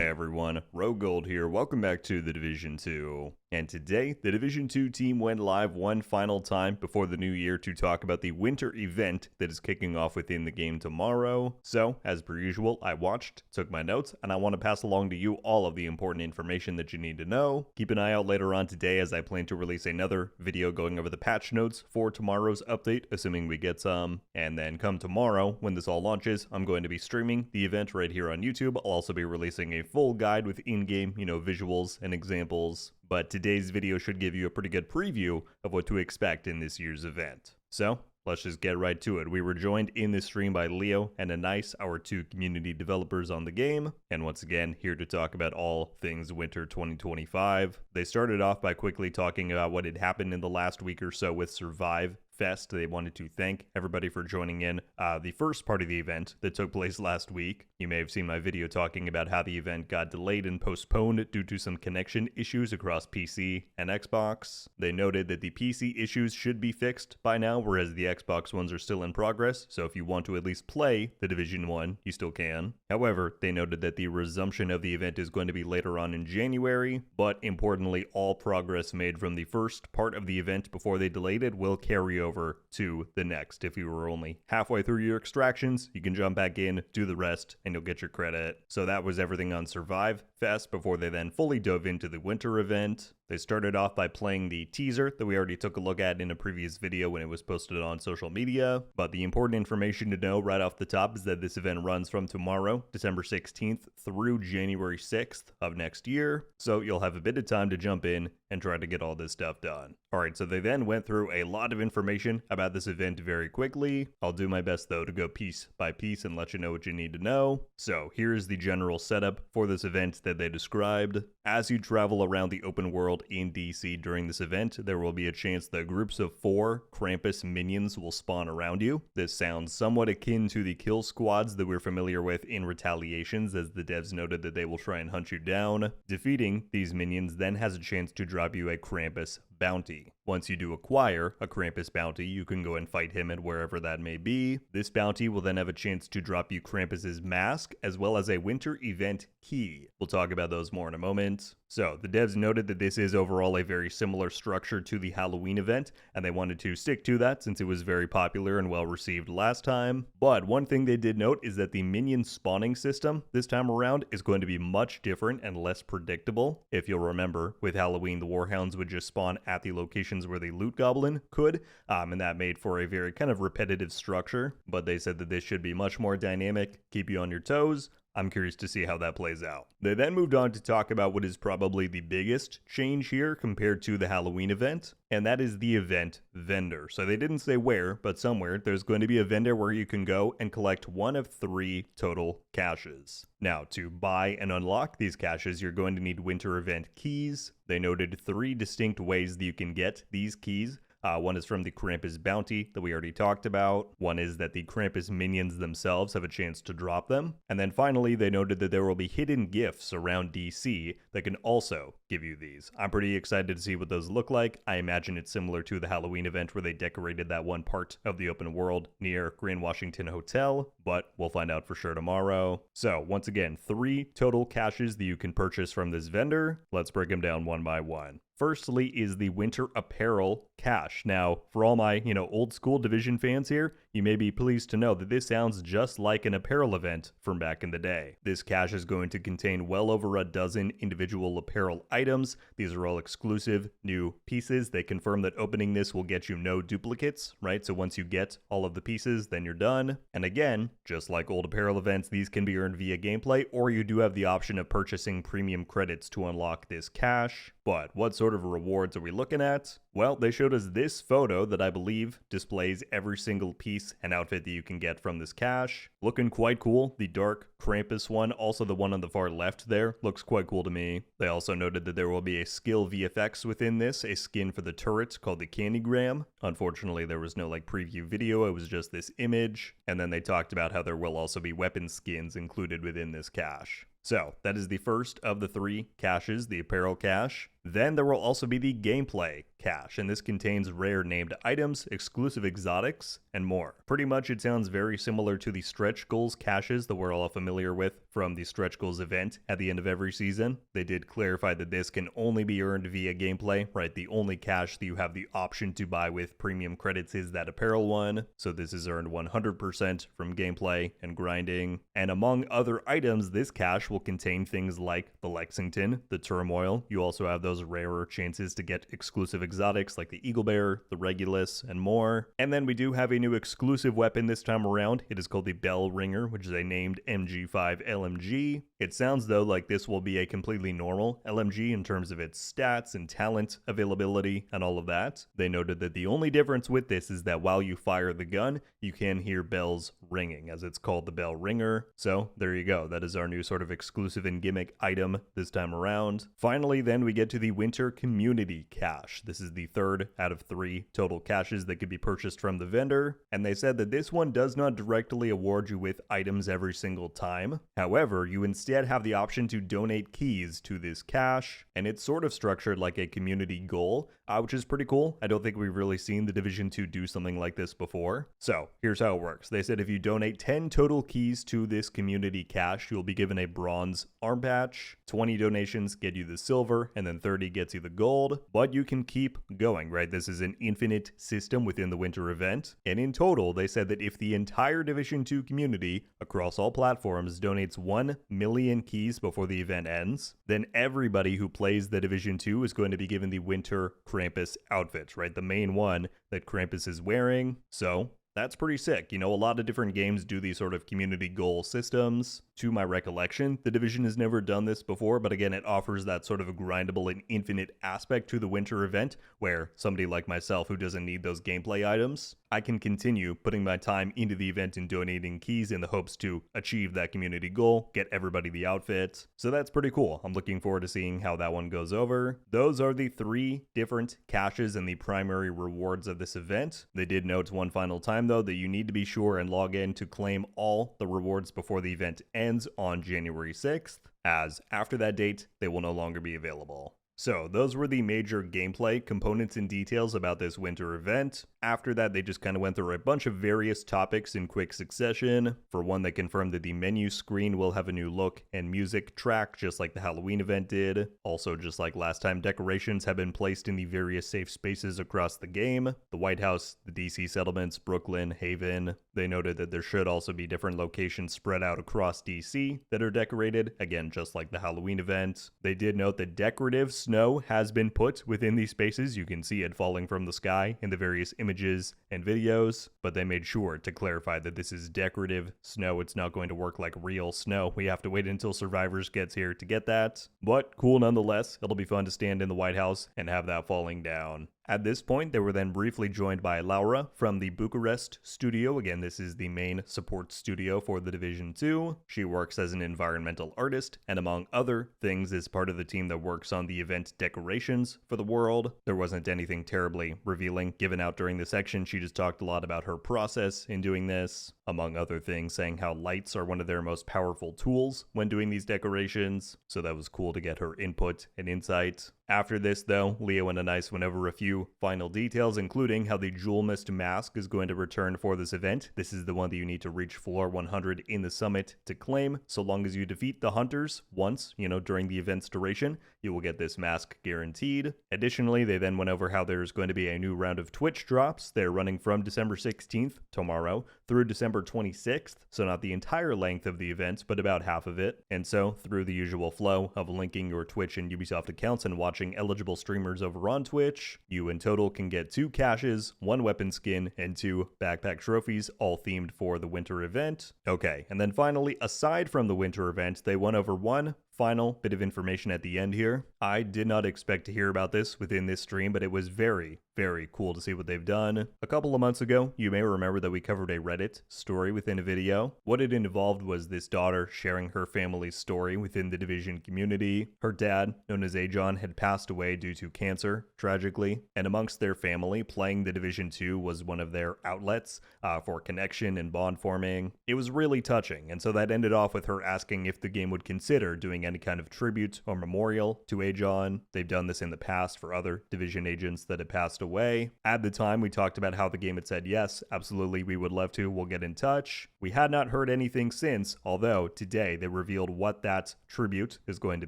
Hey everyone, RogueGold here. Welcome back to the Division 2. And today, the Division 2 team went live one final time before the new year to talk about the winter event that is kicking off within the game tomorrow. So, as per usual, I watched, took my notes, and I want to pass along to you all of the important information that you need to know. Keep an eye out later on today as I plan to release another video going over the patch notes for tomorrow's update, assuming we get some. And then come tomorrow, when this all launches, I'm going to be streaming the event right here on YouTube. I'll also be releasing a full guide with in-game, visuals and examples. But today's video should give you a pretty good preview of what to expect in this year's event. So, let's just get right to it. We were joined in this stream by Leo and Anais, our two community developers on the game, and once again, here to talk about all things Winter 2025. They started off by quickly talking about what had happened in the last week or so with Survive Fest. They wanted to thank everybody for joining in the first part of the event that took place last week. You may have seen my video talking about how the event got delayed and postponed due to some connection issues across PC and Xbox. They noted that the PC issues should be fixed by now, whereas the Xbox ones are still in progress, so if you want to at least play the Division 1, you still can. However, they noted that the resumption of the event is going to be later on in January, but importantly, all progress made from the first part of the event before they delayed it will carry over to the next. If you were only halfway through your extractions, you can jump back in, do the rest, and you'll get your credit. So that was everything on Survive Fest before they then fully dove into the winter event. They started off by playing the teaser that we already took a look at in a previous video when it was posted on social media, but the important information to know right off the top is that this event runs from tomorrow, December 16th, through January 6th of next year, so you'll have a bit of time to jump in and try to get all this stuff done. Alright, so they then went through a lot of information about this event very quickly. I'll do my best though to go piece by piece and let you know what you need to know. So here's the general setup for this event that they described. As you travel around the open world in DC during this event, there will be a chance that groups of 4 Krampus minions will spawn around you. This sounds somewhat akin to the kill squads that we're familiar with in Retaliations, as the devs noted that they will try and hunt you down. Defeating these minions then has a chance to drop you a Krampus bounty. Once you do acquire a Krampus bounty, you can go and fight him at wherever that may be. This bounty will then have a chance to drop you Krampus's mask, as well as a winter event key. We'll talk about those more in a moment. So, the devs noted that this is overall a very similar structure to the Halloween event, and they wanted to stick to that since it was very popular and well received last time. But one thing they did note is that the minion spawning system this time around is going to be much different and less predictable. If you'll remember, with Halloween, the Warhounds would just spawn at the locations where the Loot Goblin could, and that made for a very kind of repetitive structure. But they said that this should be much more dynamic, keep you on your toes. I'm curious to see how that plays out. They then moved on to talk about what is probably the biggest change here compared to the Halloween event, and that is the event vendor. So they didn't say where, but somewhere there's going to be a vendor where you can go and collect one of 3 total caches. Now, to buy and unlock these caches, you're going to need winter event keys. They noted 3 distinct ways that you can get these keys. One is from the Krampus bounty that we already talked about. One is that the Krampus minions themselves have a chance to drop them. And then finally, they noted that there will be hidden gifts around DC that can also give you these. I'm pretty excited to see what those look like. I imagine it's similar to the Halloween event where they decorated that one part of the open world near Grand Washington Hotel, but we'll find out for sure tomorrow. So once again, 3 total caches that you can purchase from this vendor. Let's break them down one by one. Firstly is the winter apparel cache. Now, for all my, old school Division fans here, you may be pleased to know that this sounds just like an apparel event from back in the day. This cache is going to contain well over a dozen individual apparel items. These are all exclusive new pieces. They confirm that opening this will get you no duplicates, right? So once you get all of the pieces, then you're done. And again, just like old apparel events, these can be earned via gameplay, or you do have the option of purchasing premium credits to unlock this cache. But what sort of rewards are we looking at? Well, they showed us this photo that I believe displays every single piece and outfit that you can get from this cache. Looking quite cool. The dark Krampus one, also the one on the far left there, looks quite cool to me. They also noted that there will be a skill VFX within this, a skin for the turret called the Candygram. Unfortunately, there was no preview video, it was just this image. And then they talked about how there will also be weapon skins included within this cache. So, that is the first of the 3 caches, the apparel cache. Then there will also be the gameplay cache, and this contains rare named items, exclusive exotics, and more. Pretty much it sounds very similar to the stretch goals caches that we're all familiar with from the stretch goals event at the end of every season. They did clarify that this can only be earned via gameplay, right? The only cache that you have the option to buy with premium credits is that apparel one, so this is earned 100% from gameplay and grinding. And among other items, this cache will contain things like the Lexington, the Turmoil. You also have those rarer chances to get exclusive exotics like the Eagle Bear, the Regulus, and more. And then we do have a new exclusive weapon this time around. It is called the Bell Ringer, which is a named MG5 LMG. It sounds though like this will be a completely normal LMG in terms of its stats and talent availability and all of that. They noted that the only difference with this is that while you fire the gun, you can hear bells ringing, as it's called the Bell Ringer. So there you go. That is our new sort of exclusive and gimmick item this time around. Finally, then we get to the Winter Community Cache. This is the third out of 3 total caches that could be purchased from the vendor, and they said that this one does not directly award you with items every single time. However, you instead have the option to donate keys to this cache, and it's sort of structured like a community goal, which is pretty cool. I don't think we've really seen the Division 2 do something like this before. So here's how it works. They said if you donate 10 total keys to this community cache, you'll be given a bronze arm patch. 20 donations get you the silver, and then 30 gets you the gold, but you can keep going, right? This is an infinite system within the winter event, and in total, they said that if the entire Division 2 community across all platforms donates 1 million keys before the event ends, then everybody who plays the Division 2 is going to be given the winter Krampus outfit, right? The main one that Krampus is wearing. So that's pretty sick. You know, a lot of different games do these sort of community goal systems. To my recollection, the Division has never done this before, but again, it offers that sort of a grindable and infinite aspect to the winter event, where somebody like myself who doesn't need those gameplay items, I can continue putting my time into the event and donating keys in the hopes to achieve that community goal, get everybody the outfit. So that's pretty cool. I'm looking forward to seeing how that one goes over. Those are the 3 different caches and the primary rewards of this event. They did note one final time though that you need to be sure and log in to claim all the rewards before the event ends on January 6th, as after that date, they will no longer be available. So those were the major gameplay components and details about this winter event. After that, they just kind of went through a bunch of various topics in quick succession. For one, they confirmed that the menu screen will have a new look and music track, just like the Halloween event did. Also, just like last time, decorations have been placed in the various safe spaces across the game. The White House, the DC settlements, Brooklyn, Haven. They noted that there should also be different locations spread out across DC that are decorated, again, just like the Halloween event. They did note that decorative snow has been put within these spaces. You can see it falling from the sky in the various images and videos, but they made sure to clarify that this is decorative snow. It's not going to work like real snow. We have to wait until Survivors gets here to get that, but cool nonetheless. It'll be fun to stand in the White House and have that falling down. At this point, they were then briefly joined by Laura from the Bucharest studio. Again, this is the main support studio for the Division 2. She works as an environmental artist, and among other things is part of the team that works on the event decorations for the world. There wasn't anything terribly revealing given out during the section. She just talked a lot about her process in doing this, among other things, saying how lights are one of their most powerful tools when doing these decorations. So that was cool to get her input and insight. After this, though, Leo and Anais went over a few final details, including how the Jewel Mist mask is going to return for this event. This is the one that you need to reach floor 100 in the summit to claim. So long as you defeat the hunters once, during the event's duration, you will get this mask guaranteed. Additionally, they then went over how there's going to be a new round of Twitch drops. They're running from December 16th, tomorrow, through December 26th. So not the entire length of the event, but about half of it. And so, through the usual flow of linking your Twitch and Ubisoft accounts and watching eligible streamers over on Twitch, you in total can get 2 caches, 1 weapon skin, and 2 backpack trophies, all themed for the winter event. Okay, and then finally, aside from the winter event, they went over one final bit of information at the end here. I did not expect to hear about this within this stream, but it was very, very cool to see what they've done. A couple of months ago, you may remember that we covered a Reddit story within a video. What it involved was this daughter sharing her family's story within the Division community. Her dad, known as Ajon, had passed away due to cancer, tragically, and amongst their family, playing the Division 2 was one of their outlets for connection and bond forming. It was really touching, and so that ended off with her asking if the game would consider doing any kind of tribute or memorial to Ajon. They've done this in the past for other Division agents that had passed away. At the time, we talked about how the game had said, yes, absolutely, we would love to, we'll get in touch. We had not heard anything since, although today they revealed what that tribute is going to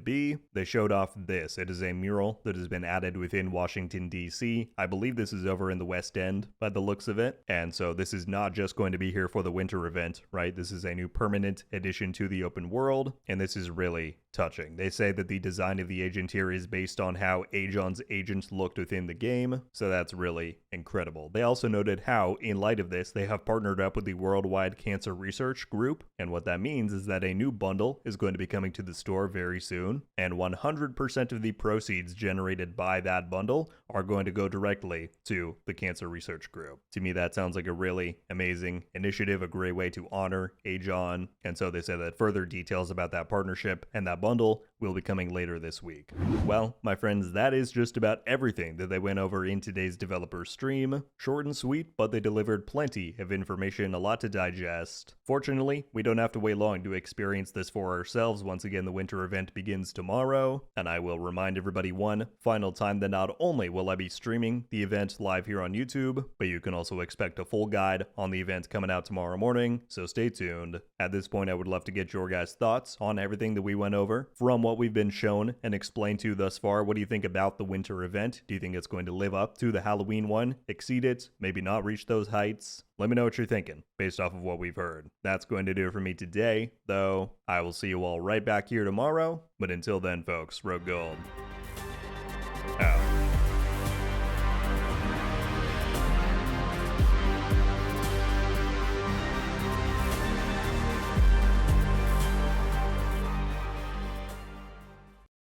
be. They showed off this. It is a mural that has been added within Washington, D.C. I believe this is over in the West End by the looks of it. And so this is not just going to be here for the winter event, right? This is a new permanent addition to the open world, and this is really touching. They say that the design of the agent here is based on how Ajon's agent looked within the game, so that's really incredible. They also noted how, in light of this, they have partnered up with the Worldwide Cancer Research Group, and what that means is that a new bundle is going to be coming to the store very soon, and 100% of the proceeds generated by that bundle are going to go directly to the Cancer Research Group. To me, that sounds like a really amazing initiative, a great way to honor Ajon, and so they said that further details about that partnership and that bundle will be coming later this week. Well, my friends, that is just about everything that they went over in today's developer stream. Short and sweet, but they delivered plenty of information, a lot to digest. Fortunately, we don't have to wait long to experience this for ourselves. Once again, the winter event begins tomorrow, and I will remind everybody one final time that not only will I be streaming the event live here on YouTube, but you can also expect a full guide on the event coming out tomorrow morning, so stay tuned. At this point, I would love to get your guys' thoughts on everything that we went over. From what we've been shown and explained to thus far, what do you think about the winter event? Do you think it's going to live up to the Halloween one, exceed it, maybe not reach those heights? Let me know what you're thinking based off of what we've heard. That's going to do it for me today, though. I will see you all right back here tomorrow. But until then, folks, RogueGold out.